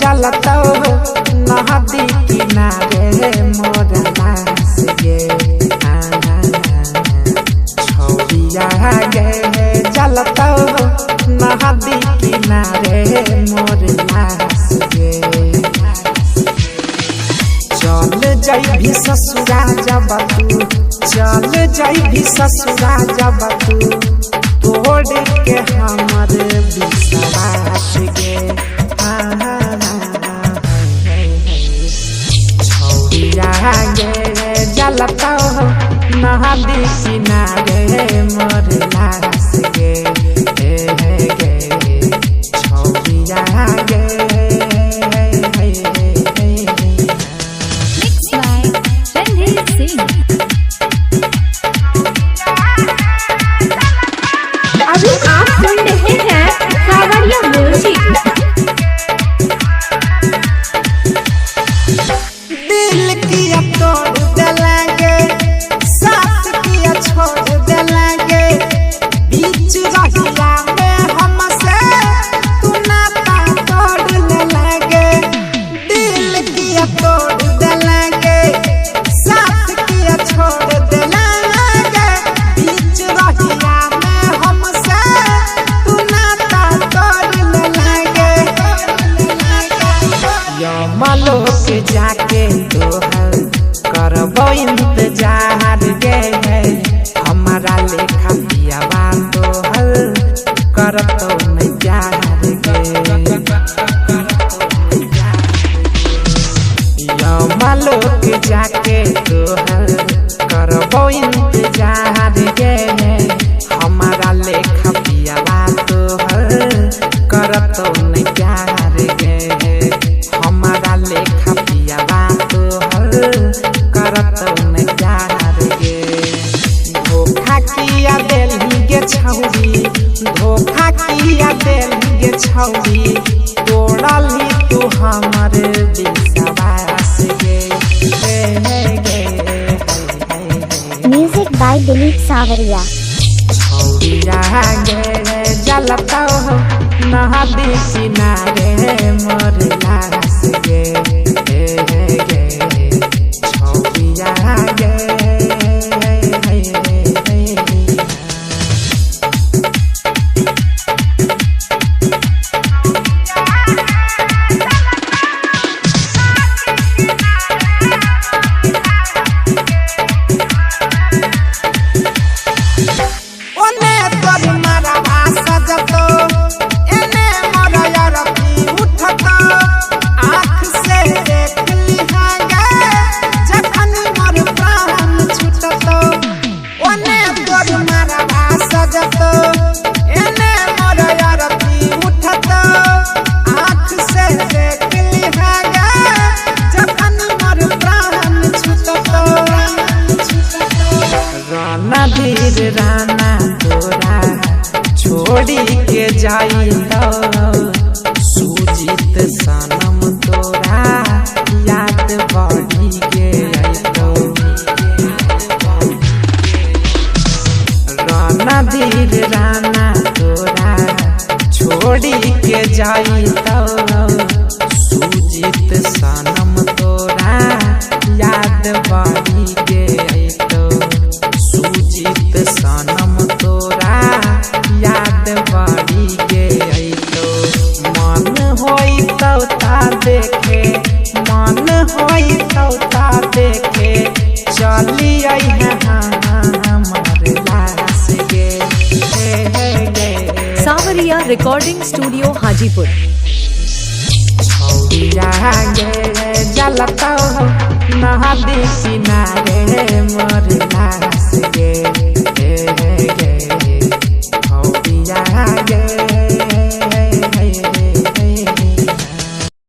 जलता नदी किनारे मोर लाश गे छौरिया गे जलता नदी किनारे मोर लाश गे चल जाइबी ससुरा जब तू चल जाइबी ससुरा जब तू तोड़ के हमर विश्वास गे छौरिया गे जलता नदी किनारे मोर लाश गे छौरिया गे अभी आप सुन रहे हैं कावड़िया म्यूजिक। दिल किया तोड़ देंगे साथ किया छोड़ देंगे बीच रहिया में हमसे तू नाता तोड़ लेंगे दिल किया तोड़ देंगे साथ किया छोड़ देंगे बीच रहिया में हमसे तू नाता तोड़ लेंगे यमलो के जाके तोहर करबो इंतजार गे हमारा लेखा पियावा तोहर करतो नजार गे यमलो के जाके तोहर करबो इंतजार गे हमारा लेखा पियावा तोहर करतो नजार गे हमारा लेखा पियावा तोहर करतो नजार गे धोखा किया देली गे छौरी धोखा किया देली गे छौरी तोड़ली तू हमर विश्वास गे म्यूजिक बाय दिलीप सावरिया। छौरिया गे जलता नदी किनारे मोर लाश गे छौरिया गे ओने तोर मारा भाषा जतो एने मोर यारती उठतो आँख से देख लिहांगे जखन मोर प्राण छूटतो ओने तोर मारा भाषा जतो एने मोर यारती उठतो आँख से देख लिहांगे जखन मोर प्राण छूटतो राना धीर राना तोरा छोड़ी के जाई सुजीत सनम तोरा याद बढ़ी के अइतो राना धीर राना तोरा छोड़ी के जाई सुजीत सनम तोरा याद बढ़ी के अइतो सुजीत सनम तोरा याद बढ़ी गे अइतो मन होई तौता देखे मन होई तौता देखे चली आई है हमर लाश गे सावरिया रिकॉर्डिंग स्टूडियो हाजीपुर। छौरिया गे जलता नदी किनारे मोर लाश गे